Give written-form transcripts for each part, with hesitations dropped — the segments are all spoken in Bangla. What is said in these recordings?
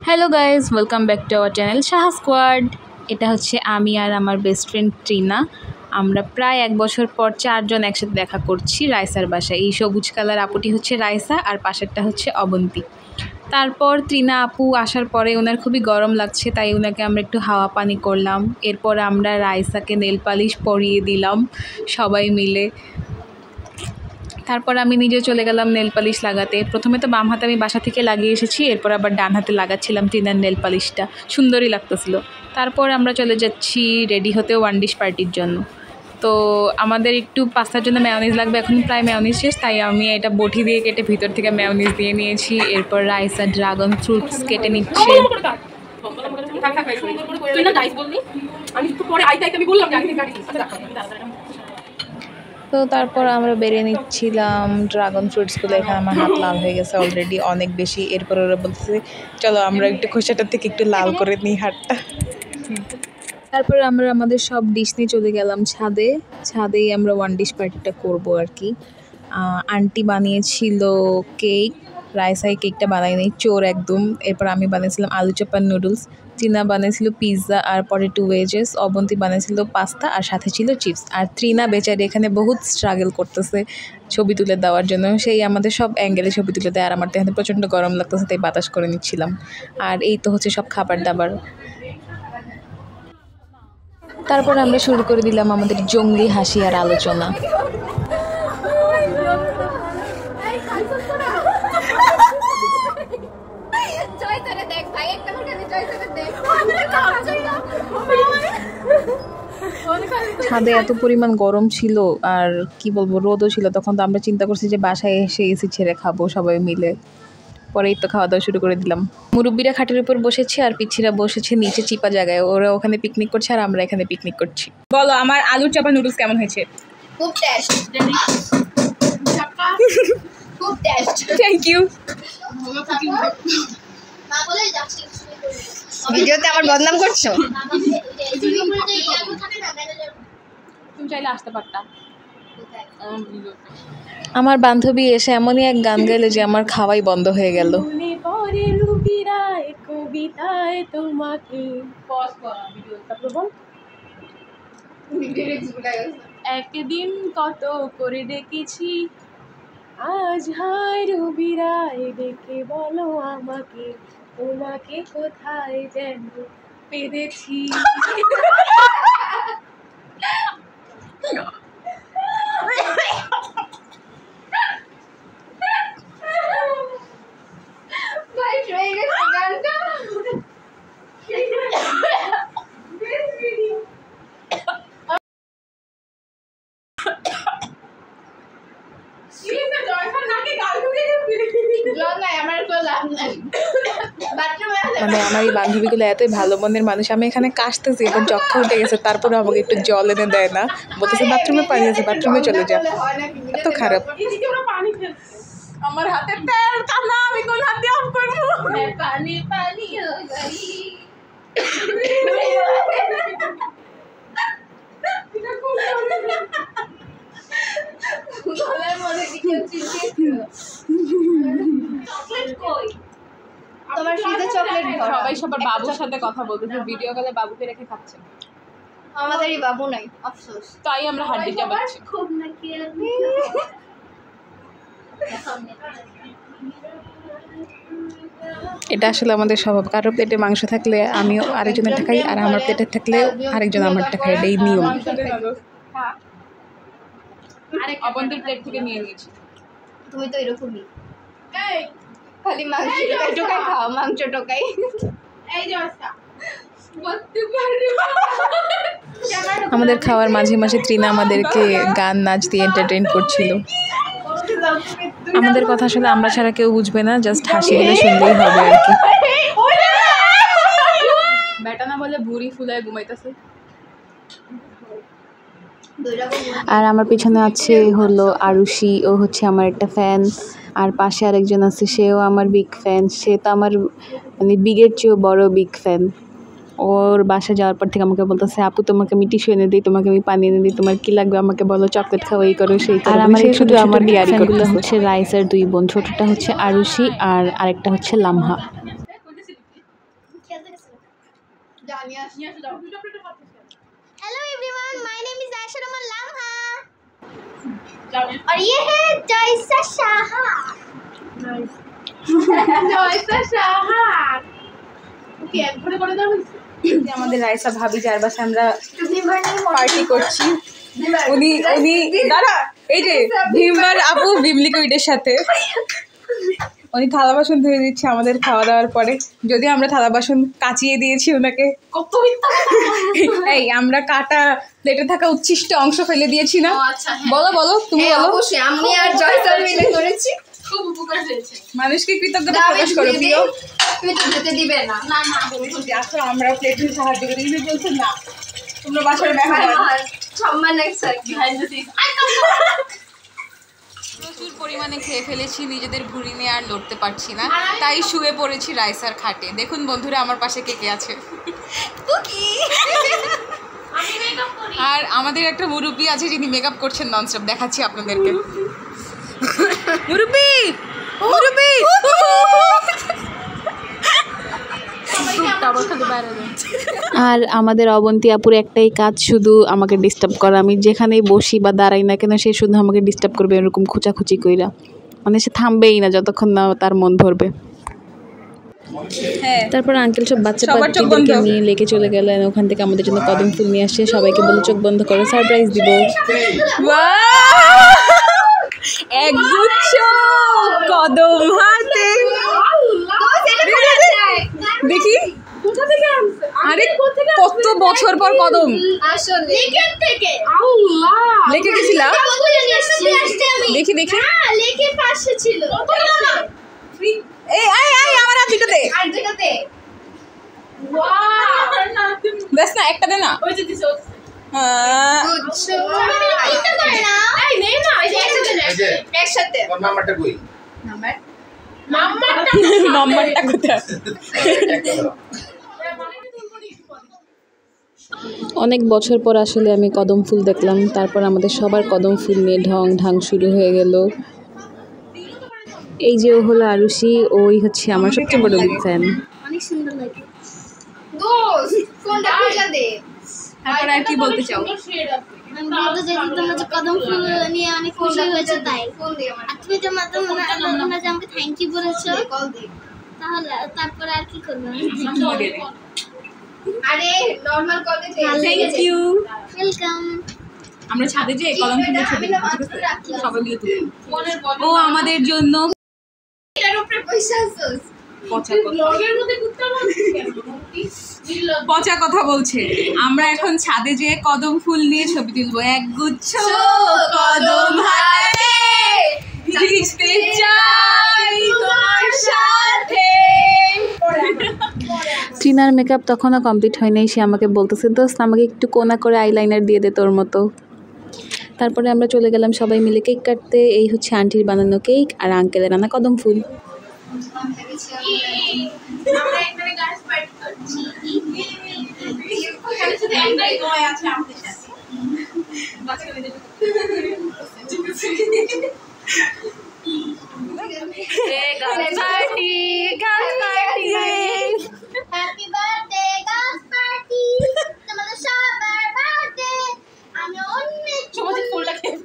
Hello guys, welcome back to our channel Saha squad. এটা হচ্ছে আমি আর আমার বেস্ট ফ্রেন্ড ট্রিনা। আমরা প্রায় 1 বছর পর 4 জন একসাথে দেখা করছি রাইসার বাসায়। এই সবুজ কালার আপুটি হচ্ছে রাইসা আর পাশেরটা হচ্ছে অবন্তী। তারপর ট্রিনা আপু আসার পরে ওনার খুবই গরম লাগছে, তাই ওনাকে আমরা একটু হাওয়া পানি করলাম। এরপর আমরা রাইসাকে নেল পালিশ পরিয়ে দিলাম সবাই মিলে। তারপর আমি নিজে চলে গেলাম নেল পালিশ লাগাতে। প্রথমে তো বাম হাতে আমি বাসা থেকে লাগিয়ে এসেছি, এরপর আবার ডান হাতে লাগাচ্ছিলাম ট্রিনার নেল পালিশটা, সুন্দরই লাগতেছিল। তারপর আমরা চলে যাচ্ছি রেডি হতে ওয়ান ডিশ পার্টির জন্য। তো আমাদের একটু পাস্তার জন্য মেয়োনিজ লাগবে, এখন প্রায় মেয়োনিজ শেষ, তাই আমি এটা বটি দিয়ে কেটে ভিতর থেকে মেয়োনিজ দিয়ে নিয়েছি। এরপর রাইস আর ড্রাগন ফ্রুটস কেটে নিচ্ছে। তো তারপর আমরা বেরিয়ে নিচ্ছিলাম ড্রাগন ফ্রুটসগুলো। এখানে আমার হাত লাল হয়ে গেছে অলরেডি অনেক বেশি। এরপর ওরা বলতেছে চলো আমরা একটু খোসাটার থেকে একটু লাল করে নিই হাতটা। তারপর আমরা আমাদের সব ডিশ নিয়ে চলে গেলাম ছাদেই আমরা ওয়ান ডিশ পার্টিটা করবো আর কি। আন্টি বানিয়েছিল কেক, রাইসাই কেকটা বানায়নি, চোর একদম। এরপর আমি বানিয়েছিলাম আলু চাপার নুডলস, ট্রিনা বানিয়েছিল পিৎজা আর পরে 2 ভেজেস, অবন্তী বানিয়েছিল পাস্তা আর সাথে ছিল চিপস। আর ট্রিনা বেচারি এখানে বহুত স্ট্রাগল করতেছে ছবি তুলে দেওয়ার জন্য, সেই আমাদের সব অ্যাঙ্গেলে ছবি তুলে দেয়। আর আমার তো এখানে প্রচণ্ড গরম লাগতেছে, তাই বাতাস করে নিচ্ছিলাম। আর এই তো হচ্ছে সব খাবার দাবার। তারপর আমরা শুরু করে দিলাম আমাদের জঙ্গলি হাসি আর আলোচনা। ছাদে এত পরিমাণ গরম ছিল আর কি বলবো, রোদও ছিল। তখন তো আমরা চিন্তা করছি যে বাসায় এসে এসি ছেড়ে খাবো সবাই মিলে। পরেই তো খাওয়া দাওয়া শুরু করে দিলাম। মুরব্বীরা খাটের উপর বসেছে আর পিচ্ছিরা বসেছে নিচে চিপা জায়গায়। ওরা ওখানে পিকনিক করছে আর আমরা এখানে পিকনিক করছি। বলো আমার আলুর চাপা নুডলস কেমন হয়েছে? খুব টেস্ট। খুব টেস্ট। Thank you. ভিডিওতে আমার বদনাম করছো? তুমি চাইলে আসতে পারতা। আমার বান্ধবী এসে এমনই এক গান গাইলো যে আমার খাওয়াই বন্ধ হয়ে গেল। কবিতায় তোমাকে একদিন কত করে ডেকেছি, আজ হায় রবিরায় ডেকে বলো আমাকে, তোমাকে কোথায় যেন পেয়েছি। মানে আমার এই বান্ধবীগুলো এতই ভালো মনের মানুষ। আমি এখানে কাশতেছি, এবার যক্ষা উঠে গেছে, তারপরে আমাকে একটু জল এনে দেয় না, বলতেছে বাথরুমে পানি আছে, বাথরুমে চলে যা। এত খারাপ। আমার হাতে তেল কানা, আমি কোন হাত দিয়ে অফ করব? পানি পানি তোমার ফ্রিজে চকলেট ভরা। সবাই সবার বাবুর সাথে কথা বলতেছে, ভিডিও কলে বাবুকে রেখে খাচ্ছে। আমাদেরই বাবু নাই, আফসোস। তাই আমরা হাড্ডি চাবাচ্ছি। খুব নাকি এটা আসলে আমাদের স্বভাব। কারো প্লেটে মাংস থাকলে আমিও আরেকজনেরটা খাই, আর আমার প্লেটে থাকলে আরেকজন আমারটা খাই, এটাই নিয়ম। অবন্তীর প্লেট থেকে নিয়ে নিয়েছি। তুমি তো এরকমই, খালি মাংস টোকাই খাও, মাংস টোকাই। আমাদের খাওয়ার মাঝে মাঝে ট্রিনা আমাদেরকে গান নাচ দিয়ে এন্টারটেইন করছিল। আমাদের কথা আসলে আমরা ছাড়া কেউ বুঝবে না, জাস্ট হাসি দিলে শুনলেই হবে আর কি। বেটা না বলে বুড়ি ফুলায় ঘুমাইতেছে। আর আমার পিছনে আছে হলো আরুষি, ও হচ্ছে আমার একটা ফ্যান। আর পাশে আরেকজন আছে, সেও আমার বিগ ফ্যান। সে তো আমার মানে বিগের চেয়েও বড় বিগ ফ্যান। ওর বাসা যাওয়ার পর থেকে আমাকে বলতেছে আপু তোমাকে আমি টিস্যু এনে দিই, তোমাকে আমি পানি এনে দিই, তোমার কি লাগবে আমাকে বলো, চকলেট খাও, এই করো সেই করো। আর আমার শুধু আমার ডিয়ারিগুলো হচ্ছে রাইসের 2 বোন, ছোটটা হচ্ছে আরুষি আর আরেকটা হচ্ছে Lamha. Hello everyone, my name is Ayesha Raman Lamha और ये है जयसा शाहा। আমাদের রাইসা ভাবি যার বাসায় আমরা পার্টি করছি, উনি উনি দাঁড়া, এই যে ভীমবার আপু ভীমলিকুইডের সাথে উনি থালা বাসন ধুয়ে দিচ্ছে আমাদের খাওয়া দাওয়ার পরে। যদিও আমরা থালা বাসন কাচিয়ে দিয়েছি ওনাকে, এই আমরা কাটা প্লেটে থাকা উচ্ছিষ্ট অংশ ফেলে দিয়েছি না। বলো বলো তুমি বলো। অবশ্যই আমি আর জয়সা মিলে করেছি, খুব উপকার হয়েছে। মানুষকে কৃতজ্ঞতা প্রকাশ করো প্রিয়। তুই তো যেতে দিবে না। না না তুমি যদি আসো আমরা প্লেটে সাহায্য করি, তুমি বলছো না তোমরা বাসার মেহমান। সম্মান একটা বিহাইন্ড দ্য সিন। প্রচুর পরিমাণে খেয়ে ফেলেছি, নিজেদের ভুঁড়ি নিয়ে আর লড়তে পারছি না, তাই শুয়ে পড়েছি রাইসার খাটে। দেখুন বন্ধুরা আমার পাশে কে কে আছে। আর আমাদের একটা মুরব্বি আছে যিনি মেকআপ করছেন ননস্টপ, দেখাচ্ছি আপনাদেরকে। মুরব্বি মুরব্বি আর আমাদের অবন্তী আপুর একটাই কাজ, শুধু আমাকে ডিস্টার্ব করা। আমি যেখানেই বসি বা দাঁড়াই না কেন সে শুধু আমাকে ডিস্টার্ব করবে এরকম খোঁচাখুচি কইরা, মানে সে থামবেই না যতক্ষণ না তার মন ধরবে। তারপর আঙ্কেল সব বাচ্চাদেরকে নিয়ে লেকে চলে গেলেন, ওখান থেকে আমাদের জন্য কদম ফুল নিয়ে আসছে, সবাইকে বলে চোখ বন্ধ করে সারপ্রাইজ দিব। একগুচ্ছ কদম হাতে, দেখি আরে কত বছর পর কদম লেকে গেছিলাম, দেখি দেখি আমার হাত দুটো দে, বেশ না একটা দে না। নাম্বারটা কোথায়? অনেক বছর পর আসলে আমি কদম ফুল দেখলাম। তারপর আমাদের সবার কদম ফুল নিয়ে ঢং ঢাং শুরু হয়ে গেল। এই যে ও হলো আরুষি, ওই হচ্ছে আমার সবচেয়ে বড় বিগ ফ্যান। অনেক সুন্দর লাগে। তারপর আর কি বলতে চাও? আমি বলতে চাই তোমরা যে কদম ফুল নিয়ে অনেক খুশি হয়েছে তাই, আর তুমি যে তোমরা যে আমাকে থ্যাংক ইউ বলেছো, তাহলে তারপর আর কি করবো? আরে নরমাল কলে দে। Thank you, welcome. আমরা ছাদে যে কদম ফুলের ছবি সবাই মিলে তুলি। ও আমাদের জন্য এটার উপরে পয়সা আছে। পচা কথা বলছে। আমরা এখন ছাদে যেয়ে কদম ফুল নিয়ে ছবি তুলবো, একগুচ্ছ কদম হাতে ভিজতে চাই তোমার সাথে। ট্রিনার মেকআপ তখনও কমপ্লিট হয়নি, সে আমাকে বলতেছে দোস্ত আমাকে একটু কোনা করে আইলাইনার দিয়ে দে তোর মতো। তারপরে আমরা চলে গেলাম সবাই মিলে কেক কাটতে। এই হচ্ছে আন্টির বানানো কেক আর আঙ্কেলের আনা কদম ফুল। আমরা একবারে গার্লস পার্টি করছি। ওখানে শুধু একটাই বয় আছে আমাদের সাথে। বাচ্চাদের যেটা হ্যাপি বার্থডে গার্লস পার্টি, তোমাদের সবার বার্থডে। আমি অনেক সমাজে ফুলটা খেয়ে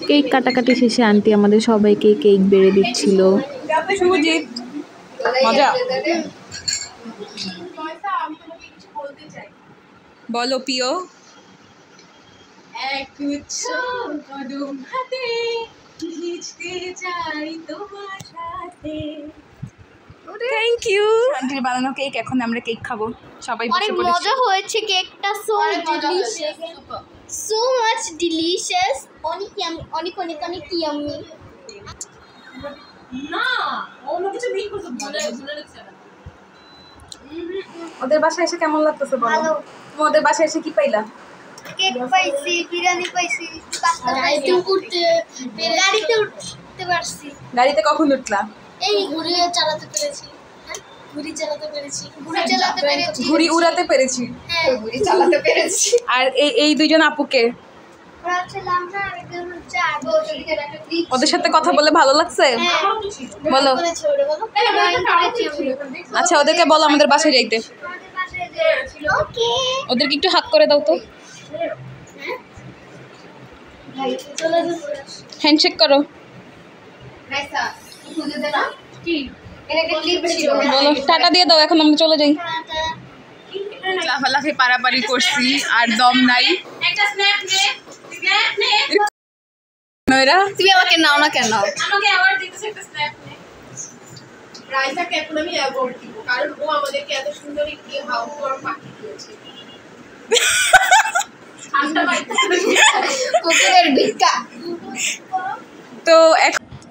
কেক কাটাকাটি শেষে আন্টি আমাদের সবাইকে কেক বেড়ে দিচ্ছিল। শুভজিৎ মজা বলো প্রিয়। একগুচ্ছ কদম হাতে ভিজতে চাই তোমার সাথে। Thank you. আন্টির বানানো কেক, এখন আমরা কেক খাবো সবাই। অনেক মজা হয়েছে কেকটা, so delicious, so much delicious, অনেক ইয়ামি, অনেক অনেক অনেক ইয়ামি। না অন্য কিছু মিট করতে মনে লাগছে না। ওদের বাসায় এসে কেমন লাগতেছে বলো? ভালো। তুমি ওদের বাসায় এসে কি পাইলা? কেক পাইছি, বিরিয়ানি পাইছি, পাস্তা পাইছি, গাড়িতে উঠতে পারছি। গাড়িতে কখন উঠলা? এই ঘুরে চালাতে পেরেছি, ঘুড়ি চালাতে পেরেছি, ঘুড়ি চালাতে পেরেছি, ঘুড়ি উড়াতে পেরেছি, হ্যাঁ ঘুড়ি চালাতে পেরেছি। আর এই দুইজন আপুকে ওরা ছিলাম না আরেকজন হচ্ছে আগে ওদের সাথে কথা বলে ভালো লাগছে? বলো। করেছে ওটা বলো আচ্ছা ওদেরকে বলো আমাদের বাসায় যাইতে। ওকে ওদেরকে একটু হাক করে দাও তো, চলে যাবো হ্যান্ডশেক করো। রাইসা খুঁজে দে না কি এর একটা ক্লিপ ছিল বলো টাটা দিয়ে দাও, এখন আমরা চলে যাই। টাটা লাফালাফি পারাপারি করছি আর দম নাই। একটা স্ন্যাপ নে নয়রা তুমি আমাকে নাও না কেন আমাকে অ্যাওয়ার্ড দিতেছে একটা স্ন্যাপ নে। রাইসাকে এখন আমি অ্যাওয়ার্ড দিব কারণ ও আমাদেরকে এত সুন্দর একটি হাউস পাখি দিয়েছে কুকুরের ভিক্ষা তো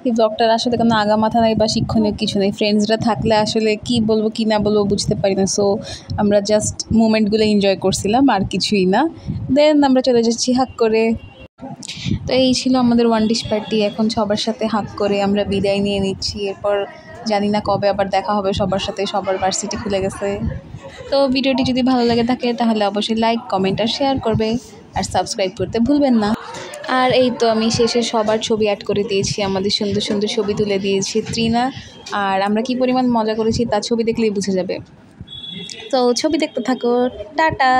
এই ব্লগটার আসলে কোনো আগা মাথা নাই বা শিক্ষণীয় কিছু নেই। ফ্রেন্ডসরা থাকলে আসলে কি বলবো কি না বলবো বুঝতে পারি না। সো আমরা জাস্ট মুমেন্টগুলো এনজয় করছিলাম আর কিছুই না। দেন আমরা চলে যাচ্ছি হাক করে। তো এই ছিল আমাদের ওয়ান ডিশ পার্টি। এখন সবার সাথে হাক করে আমরা বিদায় নিয়ে নিচ্ছি। এরপর জানি না কবে আবার দেখা হবে সবার সাথে, সবার ভার্সিটি খুলে গেছে। তো ভিডিওটি যদি ভালো লাগে থাকে তাহলে অবশ্যই লাইক কমেন্ট আর শেয়ার করবে আর সাবস্ক্রাইব করতে ভুলবেন না। আর এই তো আমি শেষে সবার ছবি অ্যাড করে দিয়েছি, আমাদের সুন্দর সুন্দর ছবি তুলে দিয়েছি ত্রিনা। আর আমরা কি পরিমাণ মজা করেছি তার ছবি দেখলেই বুঝে যাবে। তো ছবি দেখতে থাকো, টাটা।